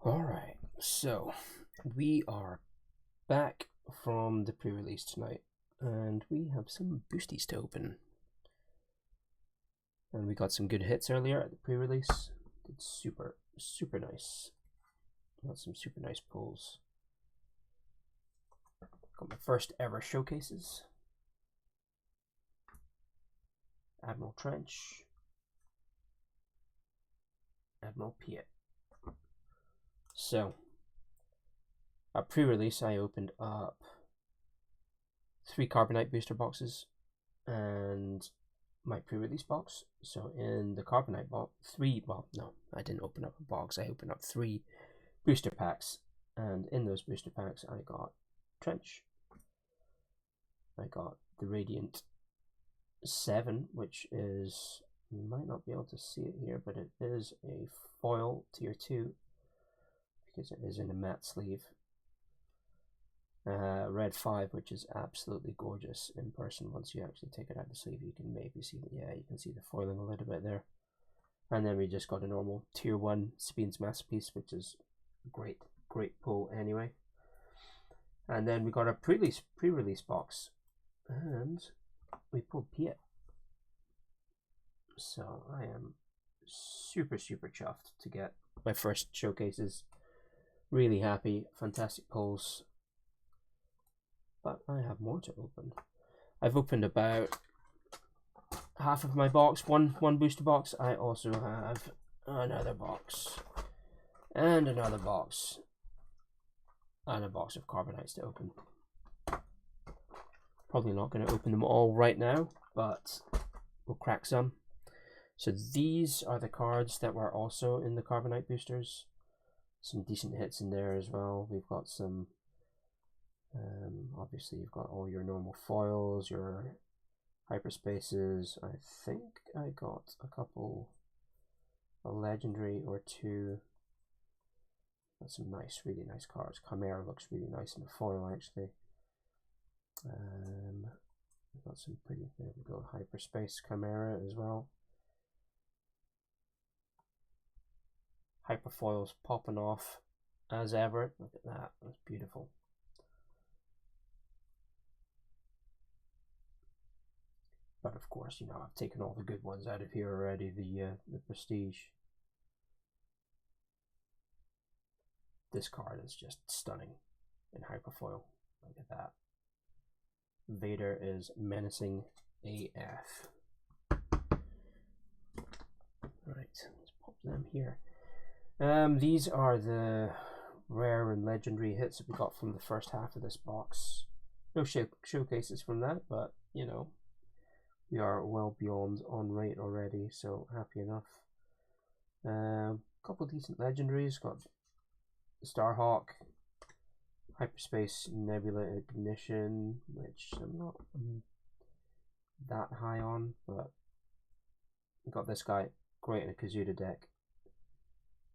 Alright, so we are back from the pre-release tonight, and we have some boosties to open. And we got some good hits earlier at the pre-release. Did super nice. Got some super nice pulls. Got my first ever showcases. Admiral Trench. Admiral Piet. So, at pre-release I opened up 3 Carbonite booster boxes and my pre-release box. So in the Carbonite box, I didn't open up a box, I opened up 3 booster packs, and in those booster packs I got Trench, I got the Radiant 7, which is, you might not be able to see it here, but it is a foil tier 2 because it is in a matte sleeve. Red 5, which is absolutely gorgeous in person. Once you actually take it out of the sleeve, you can maybe see that, yeah, you can see the foiling a little bit there. And then we just got a normal tier 1 Sabin's Masterpiece, which is great pull anyway. And then we got a pre-release box, and we pulled Piet. So I am super chuffed to get my first showcases. Really happy, fantastic pulls. But I have more to open. I've opened about half of my box, one booster box. I also have another box, and another box, and a box of Carbonites to open. Probably not going to open them all right now, but we'll crack some. So these are the cards that were also in the Carbonite boosters. Some decent hits in there as well. We've got some, obviously you've got all your normal foils, your hyperspaces. I think I got a couple, a legendary or 2. Got some really nice cards. Chimera looks really nice in the foil actually. We've got some pretty, there we go, hyperspace Chimera as well. Hyperfoils popping off as ever. Look at that, that's beautiful. But of course, you know, I've taken all the good ones out of here already. The Prestige. This card is just stunning in hyperfoil. Look at that. Vader is menacing AF. Right, let's pop them here. These are the rare and legendary hits that we got from the first half of this box. No showcases from that, but you know, we are well beyond on rate already, so happy enough. Couple decent legendaries. Got Starhawk, Hyperspace Nebula Ignition, which I'm not that high on, but got this guy, great in a Kazuda deck.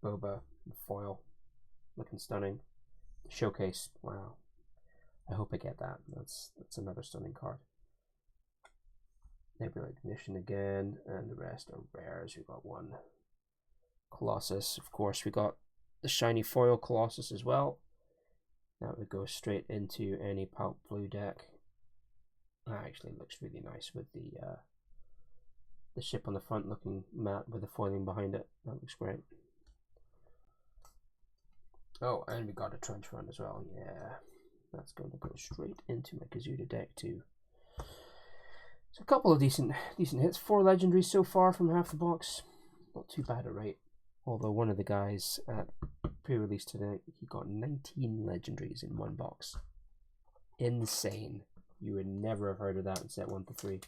Boba, foil, looking stunning. Showcase, wow. I hope I get that. That's another stunning card. Nebula Ignition again, and the rest are rares. We got one Colossus, of course. We got the shiny foil Colossus as well. That would go straight into any Pulp Blue deck. That actually looks really nice with the ship on the front looking matte with the foiling behind it. That looks great. Oh, and we got a Trench Run as well. Yeah, that's going to go straight into my Kazuda deck too. So a couple of decent hits. 4 legendaries so far from half the box. Not too bad a rate. Although one of the guys at pre-release today, he got 19 legendaries in one box. Insane. You would never have heard of that in set 1 to 3.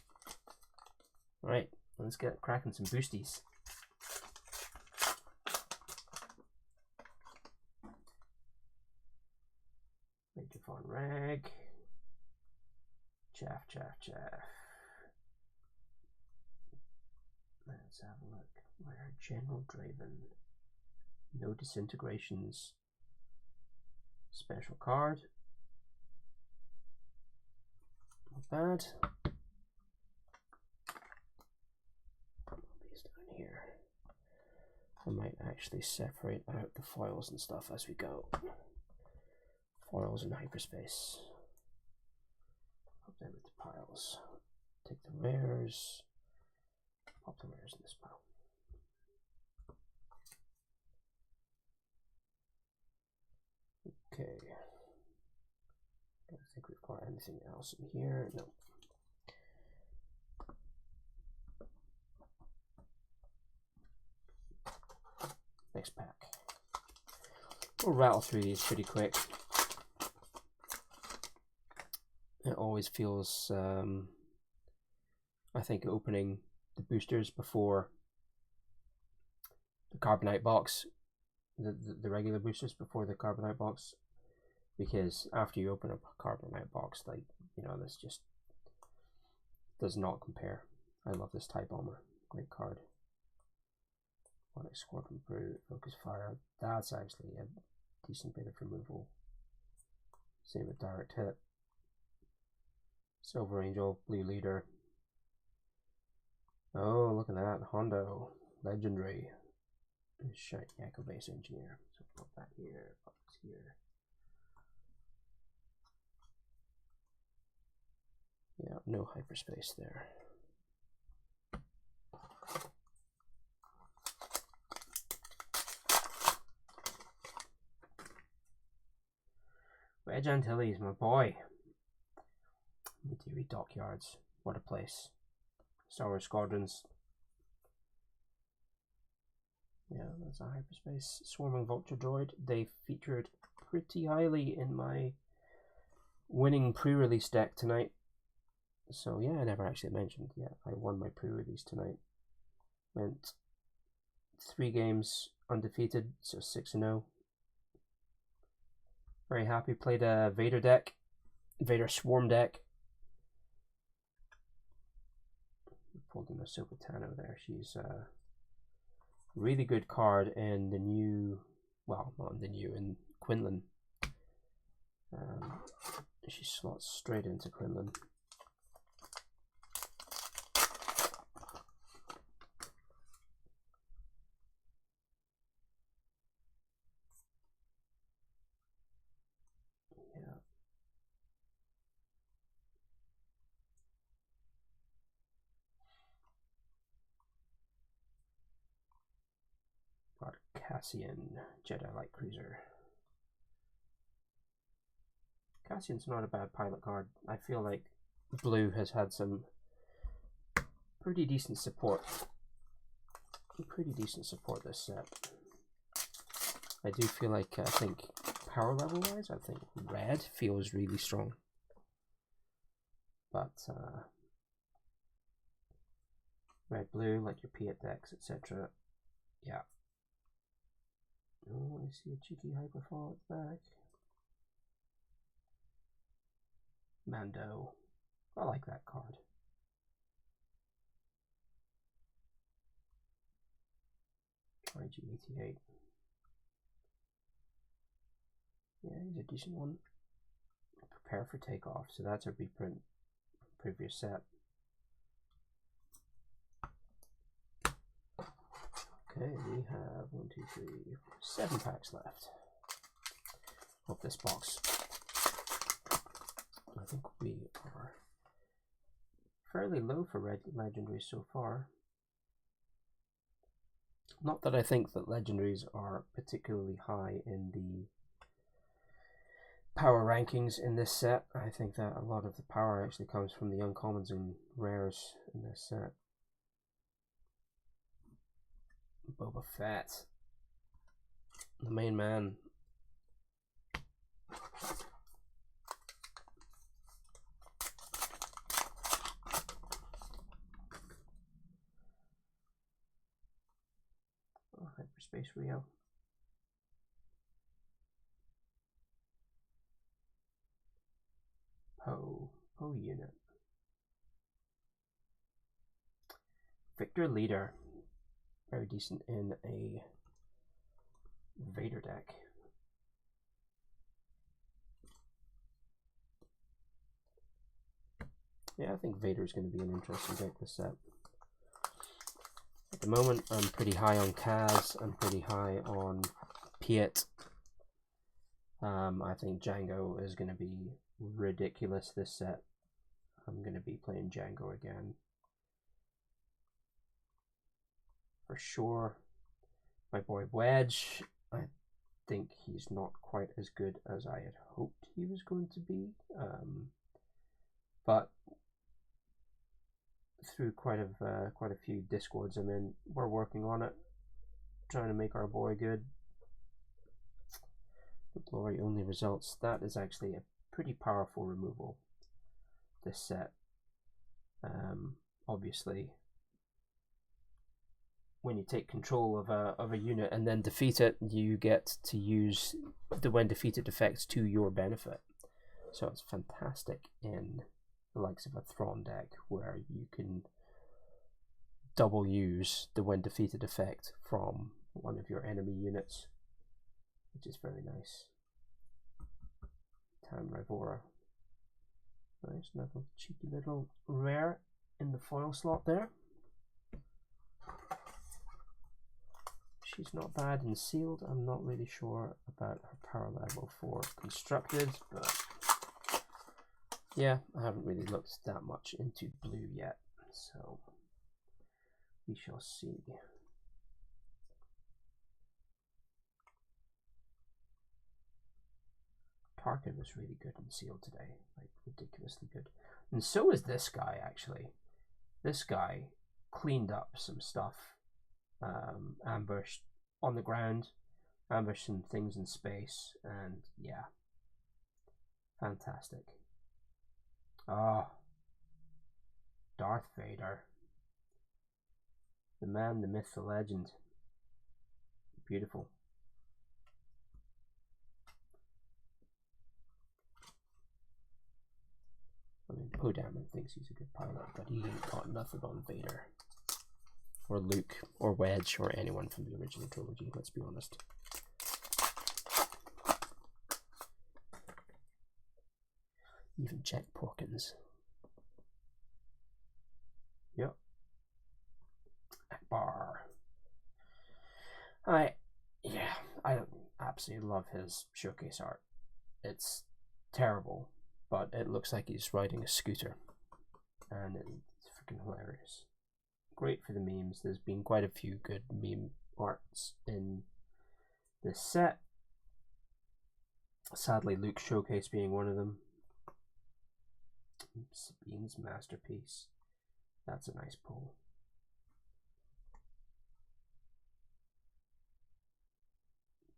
Alright, let's get cracking some boosties. Major Von Rag. Chaff. Let's have a look. Rare General Draven. No disintegrations. Special card. Not bad. Put these down here. I might actually separate out the foils and stuff as we go. Foils in hyperspace. Pop them into piles. Take the rares. Pop the rares in this pile. Okay. Don't think we've got anything else in here. No. Next pack. We'll rattle through these pretty quick. It always feels, I think, opening the boosters before the Carbonite box, the regular boosters before the Carbonite box, because after you open up a Carbonite box, like, you know, this just does not compare. I love this Type Bomber. Great card. Onyx Scorpion Brute, Focus Fire. That's actually a decent bit of removal. Same with Direct Hit. Silver Angel, Blue Leader. Oh, look at that. Hondo. Legendary. Shiny Echo Base Engineer. So put that here, put this here. Yeah, no hyperspace there. Wedge Antilles, my boy. Midiri Dockyards. What a place. Star Wars Squadrons. Yeah, that's a hyperspace. Swarming Vulture Droid. They featured pretty highly in my winning pre-release deck tonight. So yeah, I never actually mentioned. Yeah, I won my pre-release tonight. Went 3 games undefeated, so 6-0. Very happy. Played a Vader deck, Vader Swarm deck. Pulled in a Silvertano there. She's a really good card in the new, well, not in the new, in Quinlan. She slots straight into Quinlan. Got Cassian, Jedi Light Cruiser. Cassian's not a bad pilot card. I feel like Blue has had some pretty decent support. Pretty decent support this set. I do feel like, I think, power level wise, I think Red feels really strong. But, Red, Blue, like your Piat decks, etc. Yeah. Oh, I see a cheeky Hyperfall at the back. Mando. I like that card. IG-88. Yeah, he's a decent one. Prepare for Takeoff. So that's a reprint from previous set. Okay, we have 1, 2, 3, 7 packs left of this box. I think we are fairly low for red legendaries so far. Not that I think that legendaries are particularly high in the power rankings in this set. I think that a lot of the power actually comes from the uncommons and rares in this set. Boba Fett, the main man. Oh, Hyperspace Rio. Poe unit. Victor Leader. Very decent in a Vader deck. Yeah, I think Vader is going to be an interesting deck this set. At the moment, I'm pretty high on Kaz. I'm pretty high on Piet. I think Django is going to be ridiculous this set. I'm going to be playing Django again. For sure. My boy Wedge, I think he's not quite as good as I had hoped he was going to be. But through quite a few discords I'm in, we're working on it, trying to make our boy good. The glory only results. That is actually a pretty powerful removal, this set. Obviously, when you take control of a unit and then defeat it, you get to use the when defeated effects to your benefit. So it's fantastic in the likes of a Thrawn deck, where you can double use the when defeated effect from one of your enemy units, which is very nice. Tam Rivora. Nice, another cheeky little rare in the foil slot there. She's not bad in sealed. I'm not really sure about her power level for constructed, but yeah, I haven't really looked that much into blue yet, so we shall see. Tarkin was really good in sealed today, like ridiculously good. And so is this guy, actually. This guy cleaned up some stuff, ambushed on the ground, ambushed some things in space, and yeah, fantastic. Ah, Darth Vader. The man, the myth, the legend. Beautiful. I mean, Poe Dameron thinks he's a good pilot, but he ain't got nothing on Vader. Or Luke, or Wedge, or anyone from the original trilogy, let's be honest. Even Jack Porkins. Yep. Akbar. I absolutely love his showcase art. It's terrible, but it looks like he's riding a scooter, and it's freaking hilarious. Great for the memes. There's been quite a few good meme arts in this set. Sadly, Luke's showcase being one of them. Sabine's masterpiece. That's a nice pull.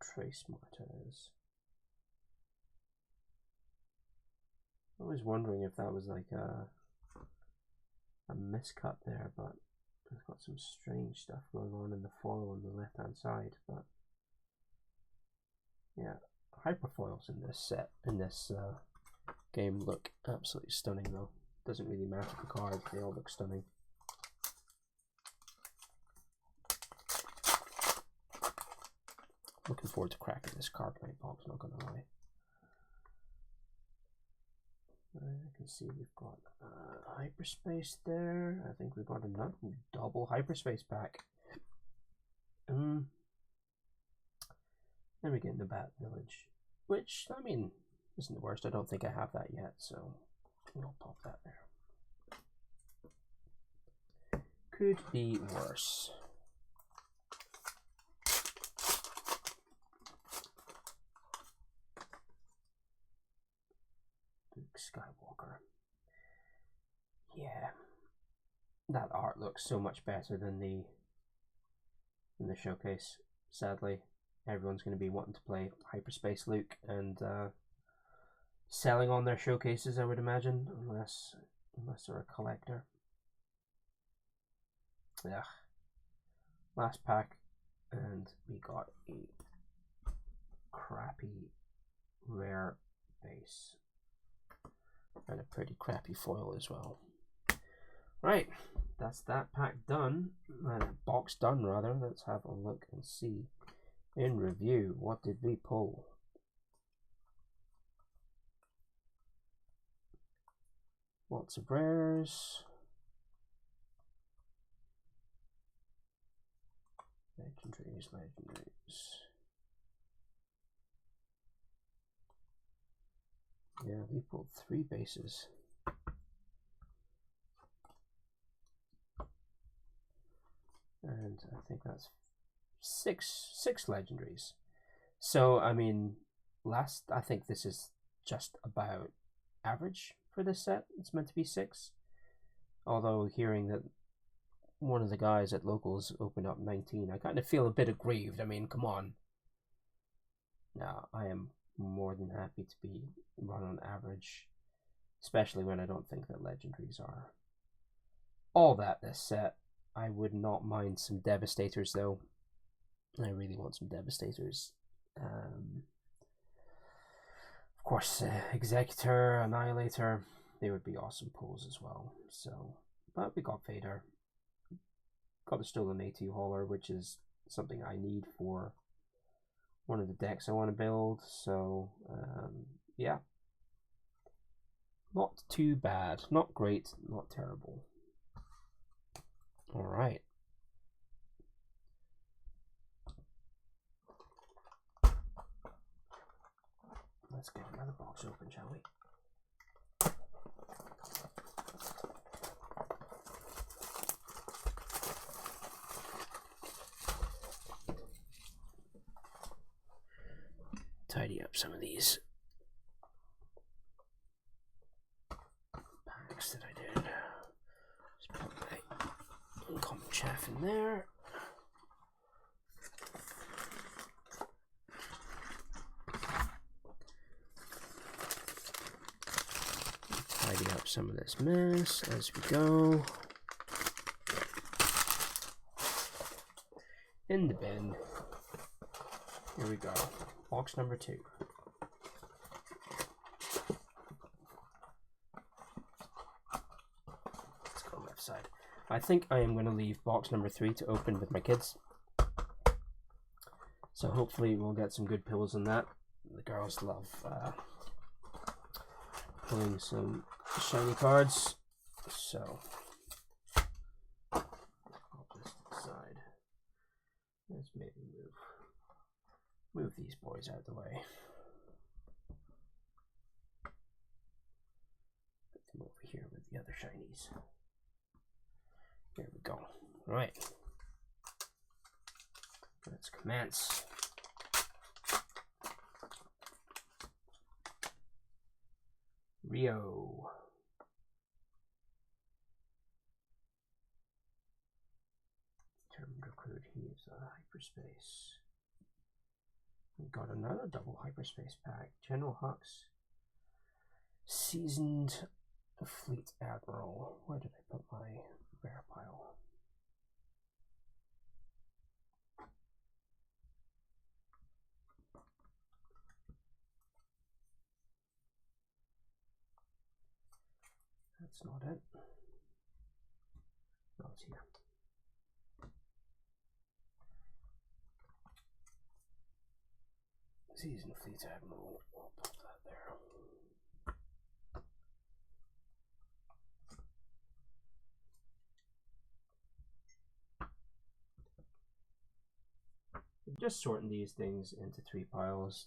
Trace Martez. I was wondering if that was like a miscut there, but it's got some strange stuff going on in the foil on the left hand side. But yeah, hyperfoils in this set, in this game, look absolutely stunning though. Doesn't really matter the card, they all look stunning. Looking forward to cracking this Carbonite box, not gonna lie. I can see we've got hyperspace there. I think we've got another double hyperspace pack. Then we get in the Bat Village, which, I mean, isn't the worst. I don't think I have that yet, so we'll pop that there. Could be worse. Luke Skywalker. Yeah, that art looks so much better than the showcase. Sadly, everyone's going to be wanting to play Hyperspace Luke and selling on their showcases, I would imagine, unless they're a collector. Yeah. Last pack, and we got a crappy rare base. And a pretty crappy foil as well. Right, that's that pack done. Box done, rather. Let's have a look and see. In review, what did we pull? Lots of rares. Legendaries. Yeah, we pulled 3 bases. And I think that's six legendaries. So, I mean, I think this is just about average for this set. It's meant to be 6. Although hearing that one of the guys at Locals opened up 19, I kind of feel a bit aggrieved. I mean, come on. No, I am more than happy to be run on average, especially when I don't think that legendaries are all that this set. I would not mind some Devastators though. I really want some Devastators. Of course, Executor, Annihilator, they would be awesome pulls as well. So, but we got Vader. Got the Stolen AT Hauler, which is something I need for one of the decks I want to build. So, yeah. Not too bad. Not great, not terrible. Alright. Let's get another box open, shall we? Tidy up some of these packs that I did. Just put my uncommon chaff in there. Tidy up some of this mess as we go. In the bin. Here we go. Box number 2. Let's go left side. I think I am going to leave box number 3 to open with my kids. So hopefully we'll get some good pulls on that. The girls love pulling some shiny cards. So I'll just decide. Let's maybe move these boys out of the way. Put them over here with the other shinies. There we go. All right. Let's commence. Rio. Determined recruit. He is a hyperspace. We got another double hyperspace pack. General Hux. Seasoned Fleet Admiral. Where did I put my rare pile? That's not it. No, it's here. Seasoned Fleet Admiral. I'll put that there. Just sorting these things into 3 piles.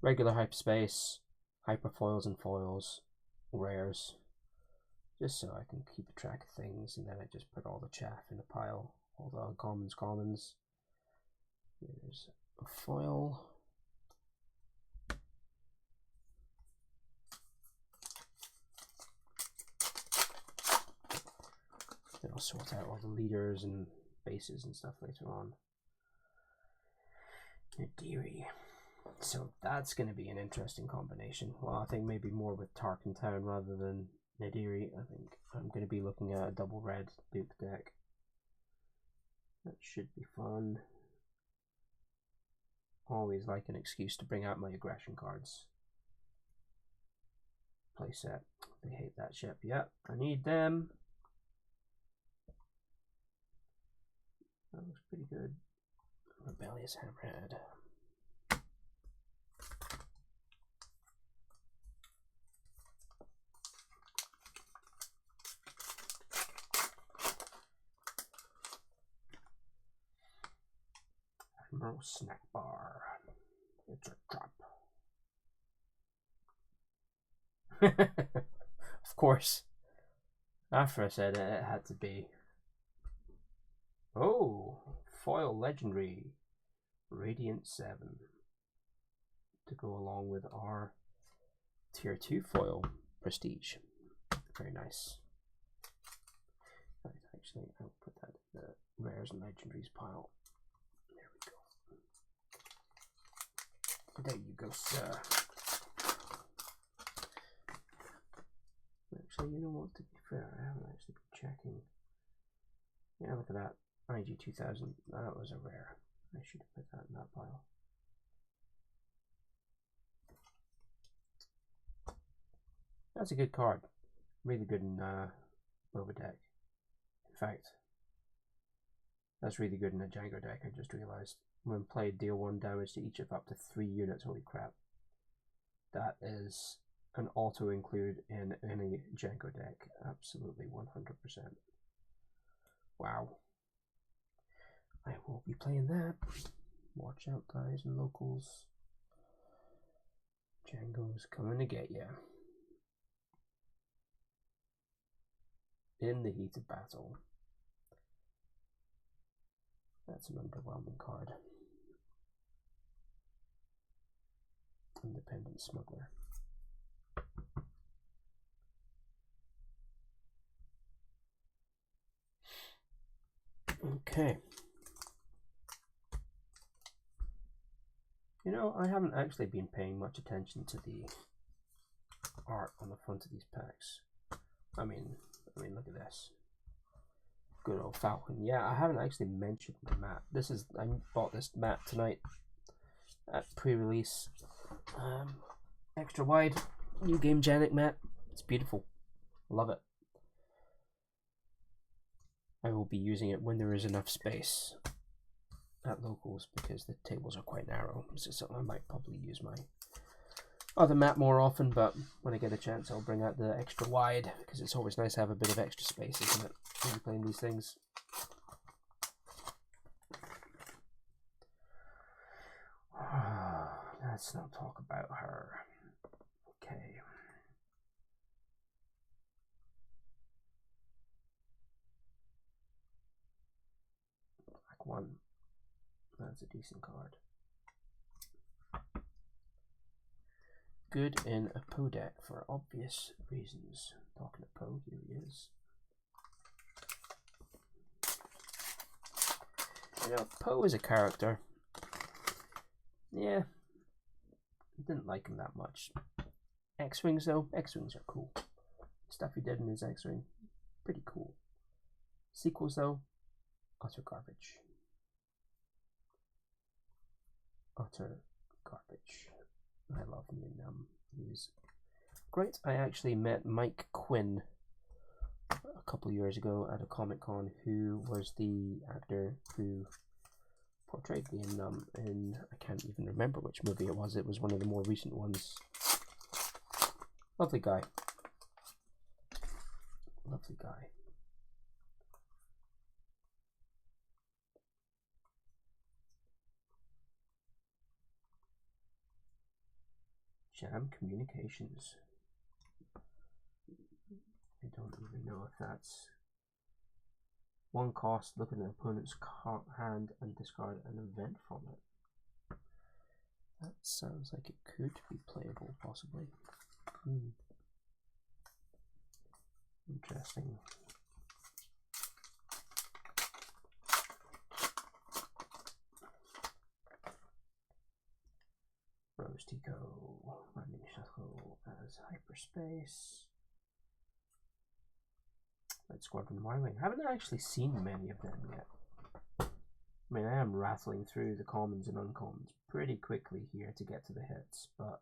Regular hyperspace, hyperfoils and foils, rares. Just so I can keep a track of things, and then I just put all the chaff in a pile. All the uncommons, commons. There's a foil. Then I'll sort out all the leaders and bases and stuff later on. Nadiri. So that's going to be an interesting combination. Well, I think maybe more with Tarkin Town rather than Nadiri. I think I'm going to be looking at a double red Duke deck. That should be fun. Always like an excuse to bring out my aggression cards. Playset. They hate that ship. Yep, I need them. That looks pretty good. Rebellious Hammerhead. Oh, snack bar. It's a trap. Of course. After I said it, it had to be. Oh, foil legendary. Radiant 7. To go along with our tier 2 foil prestige. Very nice. Actually, I'll put that in the rares and legendaries pile. There we go. There you go, sir. Actually, you know what, to be fair, I haven't actually been checking. Yeah, look at that. IG 2000. That was a rare. I should have put that in that pile. That's a good card. Really good in Boba deck. In fact, that's really good in a Django deck, I just realized. When played, deal 1 damage to each of up to 3 units. Holy crap. That is an auto include in any Django deck. Absolutely 100%. Wow. I will be playing that. Watch out, guys and locals. Django's coming to get ya. In the heat of battle. That's an underwhelming card. Independent Smuggler. Okay. You know, I haven't actually been paying much attention to the art on the front of these packs. I mean, look at this. Good old Falcon. Yeah, I haven't actually mentioned my mat. I bought this mat tonight at pre-release. Extra wide, new game Janet mat. It's beautiful. Love it. I will be using it when there is enough space at locals because the tables are quite narrow. This is something I might probably use my other mat more often, but when I get a chance I'll bring out the extra wide because it's always nice to have a bit of extra space, isn't it, when you're playing these things. Let's not talk about her. Okay. Black 1. That's a decent card. Good in a Poe deck for obvious reasons. Talking to Poe, here he is. You know, Poe is a character. Yeah, didn't like him that much. X-Wings though, X-Wings are cool. Stuff he did in his X-Wing, pretty cool. Sequels though, utter garbage. Utter garbage. I love him in he was great. I actually met Mike Quinn a couple of years ago at a Comic-Con, who was the actor who portrayed me in I can't even remember which movie it was. It was one of the more recent ones. Lovely guy. Lovely guy. Jam Communications. I don't even know if that's one cost. Look at an opponent's hand and discard an event from it. That sounds like it could be playable, possibly. Interesting. Rose Tico, landing shuttle as hyperspace. Red Squadron Y-Wing. I haven't actually seen many of them yet. I mean, I am rattling through the commons and uncommons pretty quickly here to get to the hits, but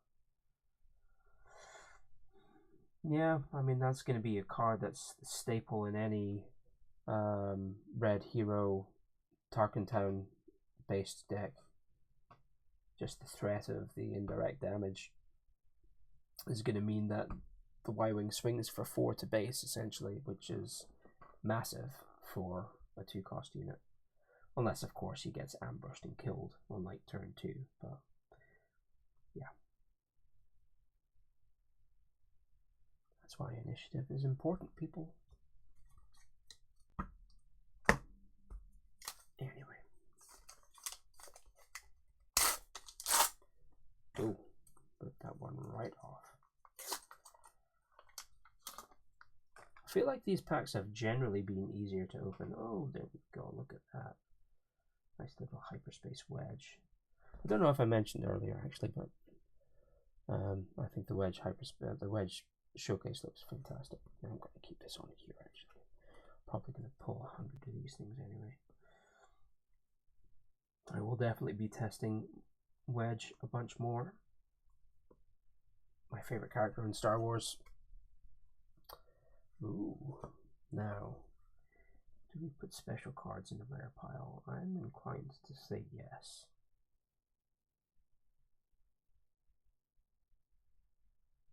yeah, I mean, that's going to be a card that's a staple in any Red Hero Tarkentown based deck. Just the threat of the indirect damage is going to mean that the Y-Wing swings for 4 to base, essentially, which is massive for a 2-cost unit. Unless, of course, he gets ambushed and killed on like turn 2. But yeah. That's why initiative is important, people. Anyway. Oh, put that one right off. I feel like these packs have generally been easier to open. Oh, there we go. Look at that. Nice little hyperspace wedge. I don't know if I mentioned earlier, actually, but I think the wedge showcase looks fantastic. I'm going to keep this on here, actually. Probably going to pull 100 of these things anyway. I will definitely be testing Wedge a bunch more. My favorite character in Star Wars. Ooh, now, do we put special cards in the rare pile? I'm inclined to say yes.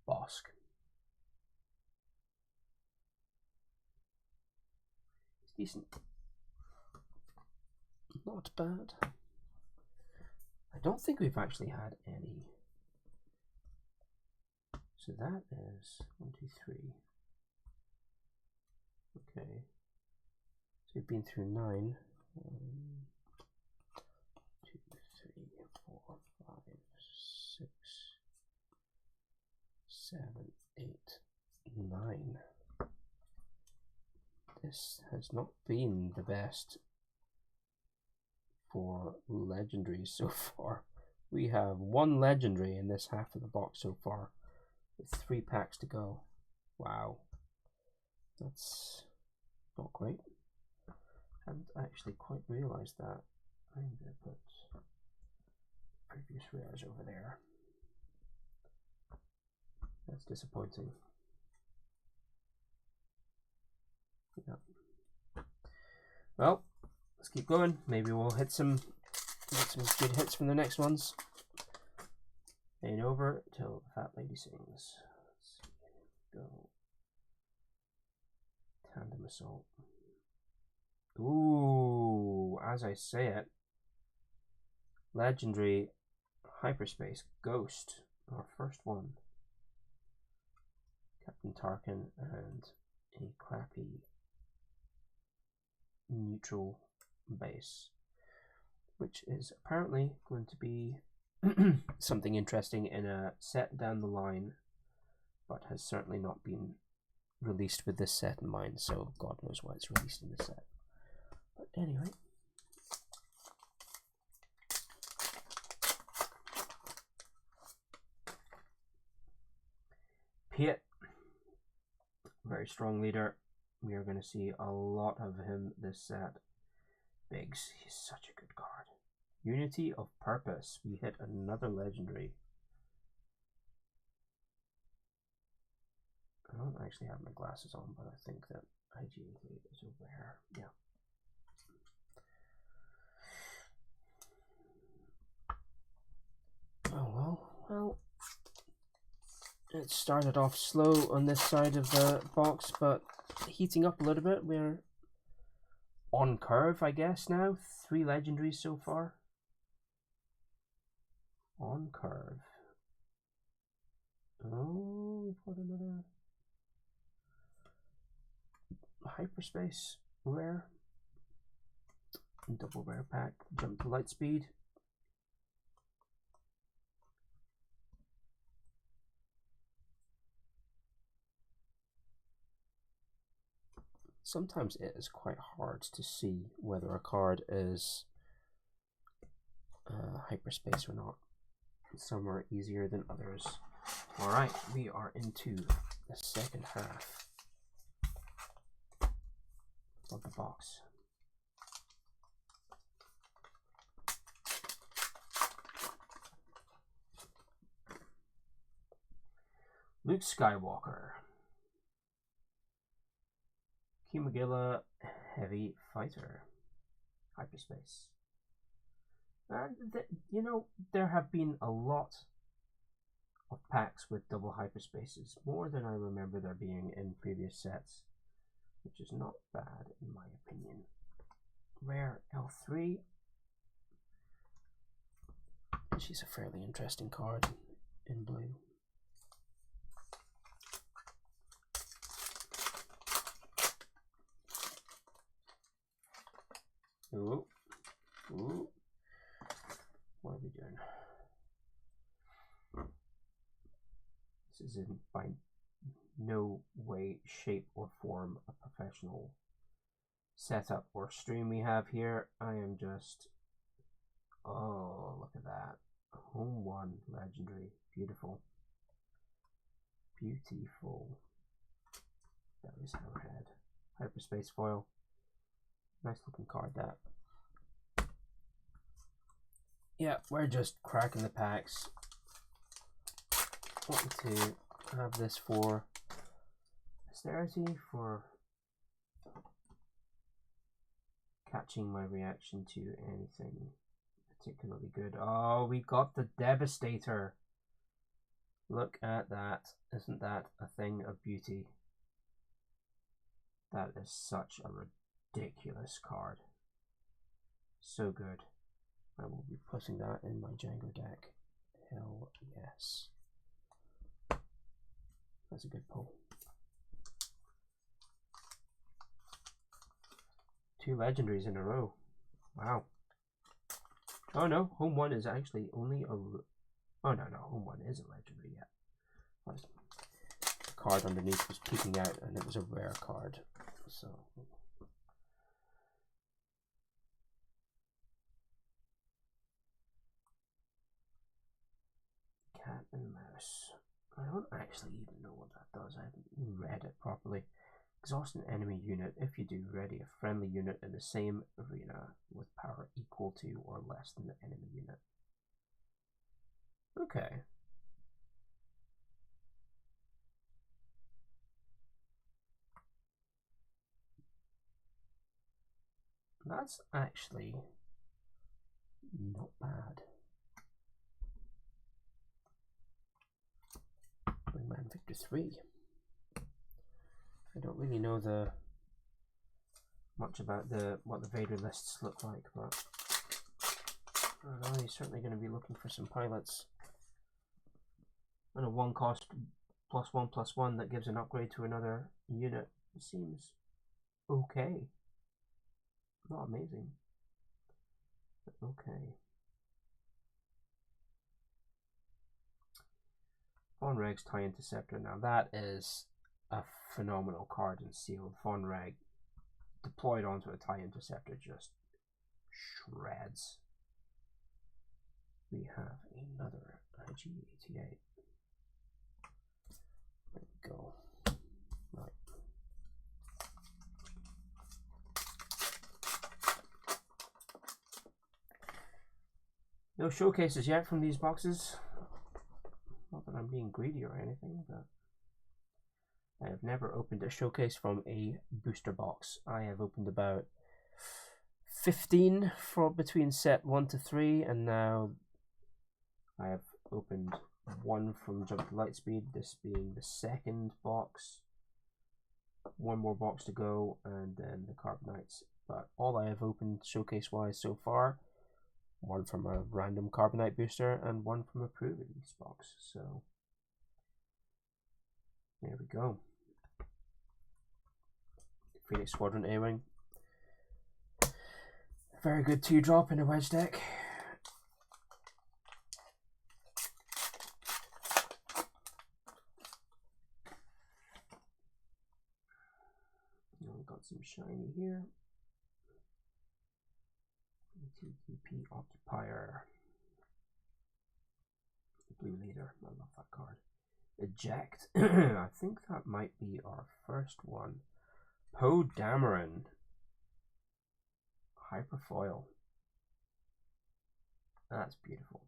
Bosk. It's decent. Not bad. I don't think we've actually had any. So that is 1, 2, 3. Okay. So we've been through 9. 1, 2, 3, 4, 5, 6, 7, 8, 9. This has not been the best for legendaries so far. We have 1 legendary in this half of the box so far, with 3 packs to go. Wow, that's not great. Haven't actually quite realized that. I'm going to put previous rares over there. That's disappointing. Yeah. Well, let's keep going. Maybe we'll get some good hits from the next ones. Ain't over till the fat lady sings. Let's see. Go. Tandem assault. Ooh, as I say it, legendary hyperspace ghost, our first one. Captain Tarkin and a crappy neutral base, which is apparently going to be something interesting in a set down the line, but has certainly not been released with this set in mind, so God knows why it's released in this set. But anyway, Piet, very strong leader. We are going to see a lot of him this set. Biggs, he's such a good card. Unity of Purpose, we hit another legendary. I don't actually have my glasses on, but I think that IGA is over here. Yeah. Oh well, it started off slow on this side of the box, but heating up a little bit. We're on curve, I guess, now. 3 legendaries so far. On curve. Oh, we've got another hyperspace rare. Double rare pack. Jump to Lightspeed. Sometimes it is quite hard to see whether a card is hyperspace or not. Some are easier than others. Alright, we are into the second half of the box. Luke Skywalker. Kimagilla Heavy Fighter. Hyperspace. You know, there have been a lot of packs with double hyperspaces, more than I remember there being in previous sets, which is not bad in my opinion. rare L3. She's a fairly interesting card in blue. Ooh. Ooh. What are we doing? This is in by no way, shape, or form a professional setup or stream we have here. I am just, oh, look at that. Home 1 legendary. Beautiful. Beautiful. That is Hammerhead. Hyperspace foil. Nice looking card, that. Yeah, we're just cracking the packs. Wanting to have this for posterity, for catching my reaction to anything particularly good. Oh, we got the Devastator. Look at that. Isn't that a thing of beauty? That is such a ridiculous card. So good. I will be putting that in my Django deck. Hell yes. That's a good pull. 2 legendaries in a row. Wow. Oh no, home 1 is actually only a... Oh no, home 1 is a legendary, yeah. The card underneath was peeking out and it was a rare card. So... Cat and mouse. I don't actually even know what that does. I haven't read it properly. Exhaust an enemy unit. If you do, ready a friendly unit in the same arena with power equal to or less than the enemy unit. Okay. That's actually not bad. Wingman Victor 3. I don't really know much about what the Vader lists look like, but I don't know, he's certainly going to be looking for some pilots. And a 1 cost +1/+1 that gives an upgrade to another unit seems okay. Not amazing, but okay. Von Reg's TIE Interceptor. Now that is a phenomenal card in sealed. Von Reg deployed onto a TIE Interceptor just shreds. We have another IG-88. There we go. Right. No showcases yet from these boxes. Not that I'm being greedy or anything, but I have never opened a showcase from a booster box. I have opened about 15 for between set 1 to 3, and now I have opened 1 from Jump to Lightspeed, this being the 2nd box. 1 more box to go, and then the Carbonites. But all I have opened showcase-wise so far, 1 from a random Carbonite booster and 1 from a pre-release box. So there we go. Phoenix Squadron A-Wing. Very good 2-drop in a wedge deck. We got some shiny here. TTP Occupier. Blue Leader. I love that card. Eject. I think that might be our first one. Poe Dameron. Hyperfoil. That's beautiful.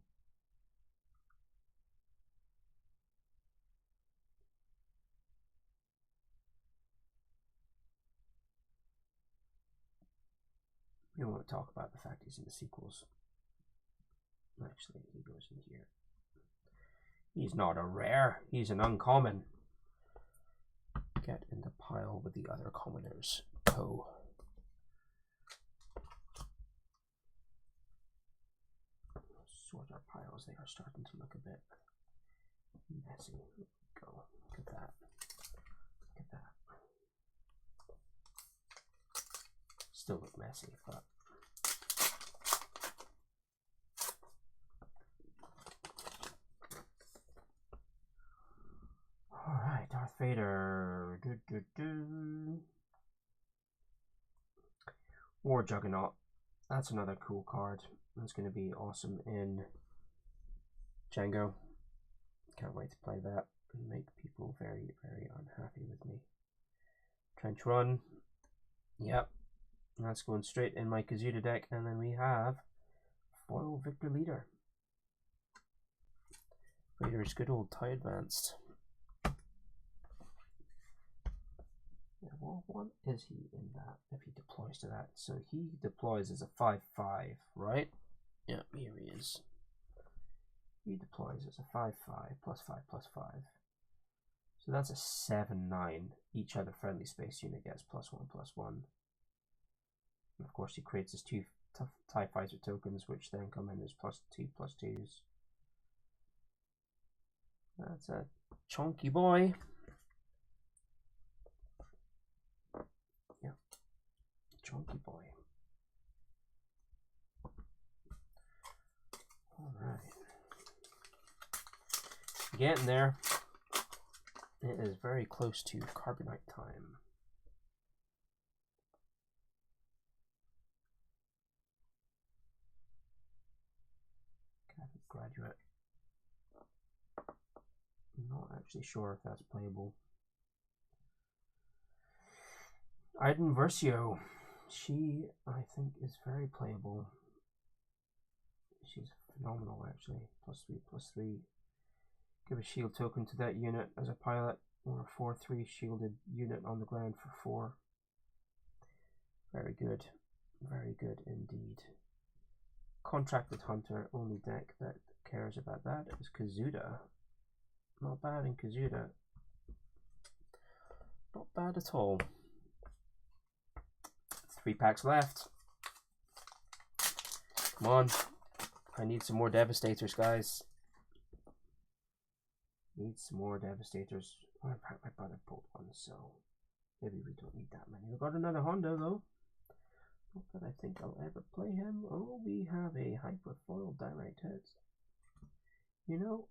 We don't want to talk about the fact he's in the sequels. Actually, he goes in here. He's not a rare, he's an uncommon. Get in the pile with the other commoners. Poe. foils, they are starting to look a bit messy. Go. Look at that. Look at that. Still look messy, but alright, Darth Vader. War Juggernaut. That's another cool card. That's going to be awesome in Django. Can't wait to play that and make people very, very unhappy with me. Trench Run. Yep. That's going straight in my Kazuda deck. And then we have foil Victor Leader. Vader's good old tie advanced. Yeah, well, what is he in that if he deploys to that? So he deploys as a 5/5, right? Yeah, here he is. He deploys as a 5/5 +5/5. So that's a 7/9. Each other friendly space unit gets +1/+1. And of course, he creates his two TIE Fighter tokens, which then come in as +2/+2s. That's a chunky boy. Yeah, chunky boy. All right. Getting there. It is very close to Carbonite time. Graduate. I'm not actually sure if that's playable. Iden Versio. She, I think, is very playable. She's phenomenal, actually. +3/+3. Give a shield token to that unit as a pilot, or a 4/3 shielded unit on the ground for 4. Very good. Very good indeed. Contracted Hunter, only deck that cares about that is Kazuda. Not bad in Kazuda. Not bad at all. 3 packs left. Come on. I need some more Devastators, guys. Need some more Devastators. Oh, my brother pulled one, so maybe we don't need that many. We've got another Honda, though. Not that I think I'll ever play him. Oh, we have a Hyperfoil Direct Hit. You know,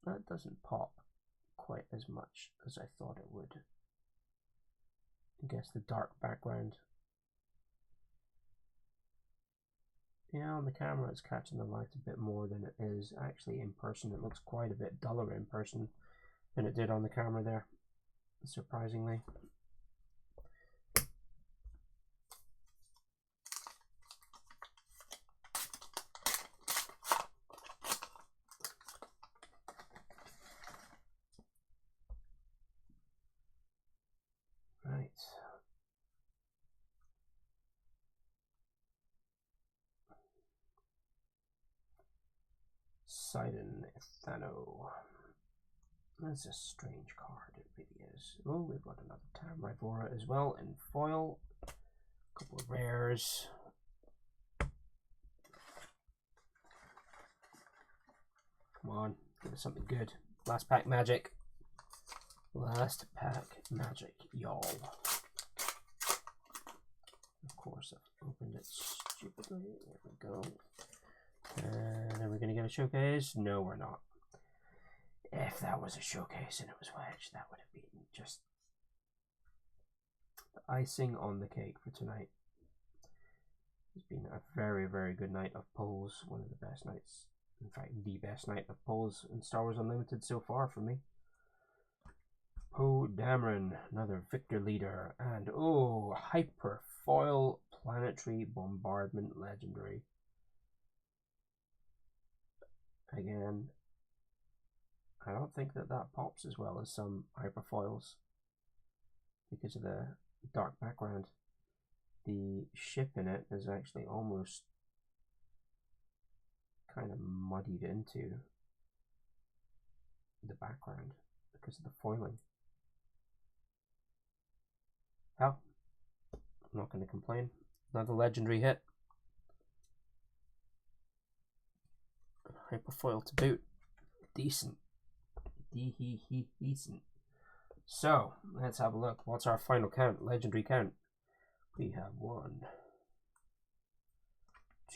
that doesn't pop quite as much as I thought it would. I guess the dark background. Yeah, on the camera it's catching the light a bit more than it is actually in person. It looks quite a bit duller in person than it did on the camera there, surprisingly. Right. Sidon Ethano. That's a strange card, it really is. Oh, we've got another Tam Rivora as well in foil. A couple of rares. Come on, give us something good. Last pack magic. Last pack magic, y'all. Of course, I've opened it stupidly. There we go. And are we going to get a showcase? No, we're not. If that was a showcase and it was Wedge, that would have been just the icing on the cake for tonight. It's been a very, very good night of polls. One of the best nights. In fact, the best night of polls in Star Wars Unlimited so far for me. Poe Dameron, another Victor Leader, and oh, Hyperfoil Planetary Bombardment Legendary. Again, I don't think that pops as well as some Hyperfoils because of the dark background. The ship in it is actually almost kind of muddied into the background because of the foiling. Hell, I'm not going to complain. Another legendary hit. Hyperfoil to boot. Decent. Decent. So, let's have a look. What's our final count? Legendary count. We have 1,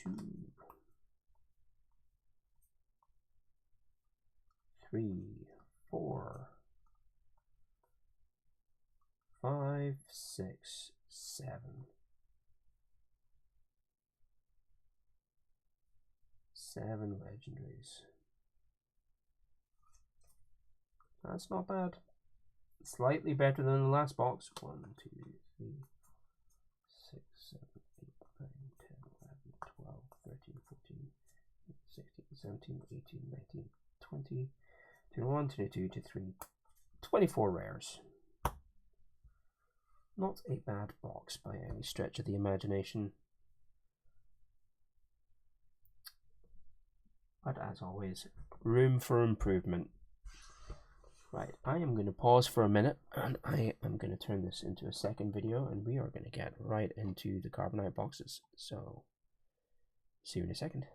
2, 3, 4, 5, 6, 7. 7 legendaries. That's not bad. Slightly better than the last box. 1, 2, 3, 6, 7, 8, 9, 10, 11, 12, 13, 14, 16, 17, 18, 19, 20, 21, 22, 23, 24 rares. Not a bad box by any stretch of the imagination. But as always, room for improvement. Right, I am going to pause for a minute and I am going to turn this into a second video and we are going to get right into the Carbonite boxes. So, see you in a second.